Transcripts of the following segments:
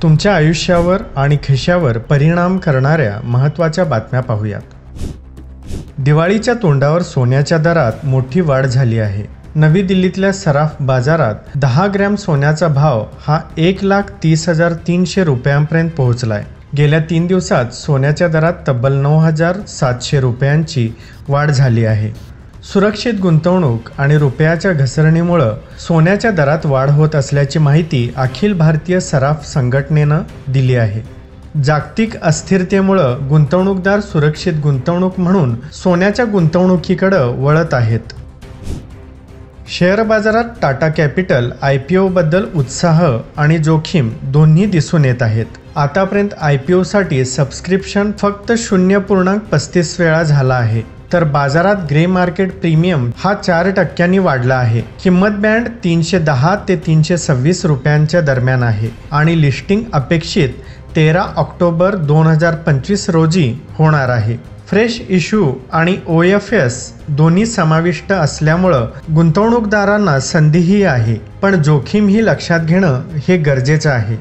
तुमच्या आयुष्यावर आणि खिशावर परिणाम करणाऱ्या महत्त्वाच्या बातम्या पाहूयात। दिवाळीच्या तोंडावर सोन्याच्या दरात मोठी वाढ झाली आहे। नवी दिल्लीतल्या सराफ बाजारात 10 ग्रॅम सोन्याचा भाव हा 1,30,300 रुपयांपर्यंत पोहोचलाय। गेल्या 3 दिवसात सोन्याच्या दरात तब्बल 9,700 रुपयांची वाढ झाली आहे। सुरक्षित गुंतवणूक आणि रुपयाच्या घसरणीमुळे सोन्याच्या दरात वाढ होत असल्याची माहिती अखिल भारतीय सराफ संघटनेनं दिली आहे। जागतिक अस्थिरतेमुळे गुंतवणूकदार सुरक्षित गुंतवणूक म्हणून सोन्याच्या गुंतवणुकीकडे वळत आहेत। शेअर बाजारात टाटा कॅपिटल IPO बद्दल उत्साह आणि जोखीम दोन्ही दिसून येत आहेत। आतापर्यंत IPO साठी सबस्क्रिप्शन फक्त 0.35 वेळा झाला आहे, तर बाजारात ग्रे मार्केट प्रीमियम हा 4% वाढला आहे। किंमत बँड 310 ते 326 रुपयांच्या दरम्यान आहे आणि लिस्टिंग अपेक्षित 13 ऑक्टोबर 2025 रोजी होणार आहे। फ्रेश इश्यू आणि OFS दोन्ही समाविष्ट असल्यामुळं गुंतवणूकदारांना संधीही आहे, पण जोखीमही लक्षात घेणं हे गरजेचं आहे।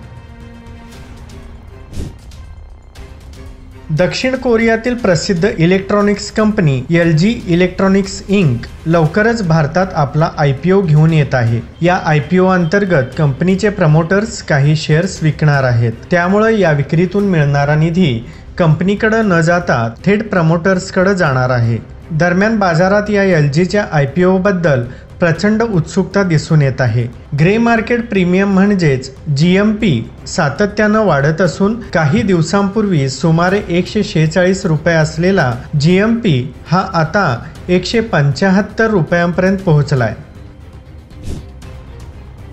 दक्षिण कोरियातील प्रसिद्ध electronics company LG electronics Inc लवकरच भारतात आपला IPO घेऊन येत आहे। या IPO अंतर्गत कंपनीचे प्रमोटर्स काही शेअर्स विकणार आहेत, त्यामुळे या विक्रीतून मिळणारा निधी कंपनीकडे न जाता थेट प्रमोटर्सकडे जाणार आहे। दरम्यान बाजारात या LGच्या IPO बद्दल प्रचंड उत्सुकता दिसून येत आहे। ग्रे मार्केट प्रीमियम म्हणजेच GMP सातत्यानं वाढत असून काही दिवसांपूर्वी सुमारे 146 रुपये असलेला GMP हा आता 175 रुपयांपर्यंत पोहोचलाय।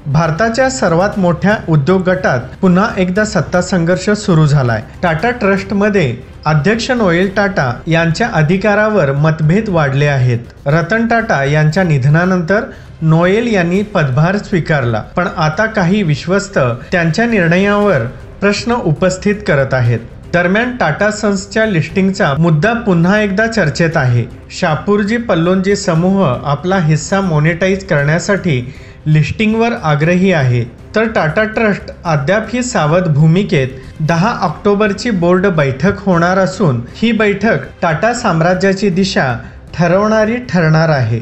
भारताच्या सर्वात मोठ्या उद्योग गटात पुन्हा एकदा सत्ता संघर्ष सुरू झालाय। टाटा ट्रस्टमध्ये अध्यक्ष नोएल टाटा यांच्या अधिकारावर मतभेद वाढले आहेत। रतन टाटा यांच्या निधनानंतर नोएल यांनी पदभार स्वीकारला, पण आता काही विश्वस्त त्यांच्या निर्णयावर प्रश्न उपस्थित करत आहेत। दरम्यान टाटा सन्सच्या लिस्टिंगचा मुद्दा पुन्हा एकदा चर्चेत आहे। शापूरजी पल्लोनजी समूह आपला हिस्सा मोनेटाईज करण्यासाठी लिस्टिंगवर आग्रही आहे, तर टाटा ट्रस्ट अद्याप ही सावध भूमिकेत। 10 ऑक्टोबरची बोर्ड बैठक होणार असून ही बैठक टाटा साम्राज्याची दिशा ठरवणारी ठरणार आहे।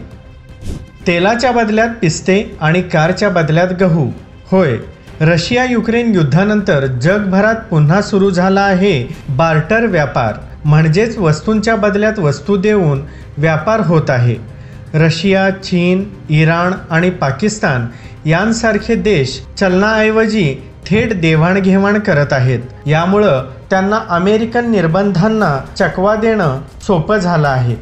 तेलाच्या बदल्यात पिस्ते आणि कारच्या बदल्यात गहू। होय, रशिया युक्रेन युद्धानंतर जगभरात पुन्हा सुरू झाला आहे बार्टर व्यापार, म्हणजेच वस्तूंच्या बदल्यात वस्तू देऊन व्यापार होत आहे। रशिया, चीन, इराण आणि पाकिस्तान यांसारखे देश चलनाऐवजी थेट देवाणघेवाण करत आहेत। यामुळं त्यांना अमेरिकन निर्बंधांना चकवा देणं सोपं झालं आहे।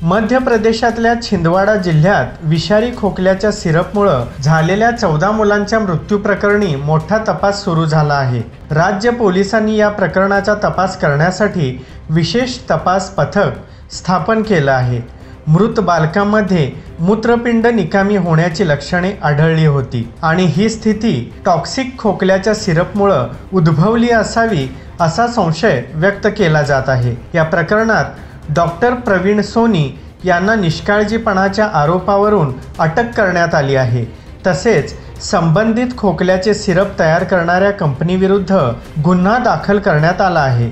मध्य प्रदेशातल्या छिंदवाडा जिल्ह्यात विषारी खोकल्याच्या सिरपमुळं झालेल्या 14 मुलांच्या मृत्यूप्रकरणी मोठा तपास सुरू झाला आहे। राज्य पोलिसांनी या प्रकरणाचा तपास करण्यासाठी विशेष तपास पथक स्थापन केलं आहे। मृत बालकांमध्ये मूत्रपिंड निकामी होण्याची लक्षणे आढळली होती आणि ही स्थिती टॉक्सिक खोकल्याच्या सिरपमुळे उद्भवली असावी असा संशय व्यक्त केला जात आहे। या प्रकरणात डॉक्टर प्रवीण सोनी यांना निष्काळजीपणाच्या आरोपावरून अटक करण्यात आली आहे। तसेच संबंधित खोकल्याचे सिरप तयार करणाऱ्या कंपनीविरुद्ध गुन्हा दाखल करण्यात आला आहे।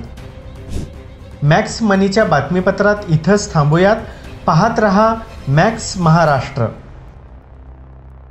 मॅक्स मनीच्या बातमीपत्रात इथंच थांबूयात। पाहत रहा मॅक्स महाराष्ट्र।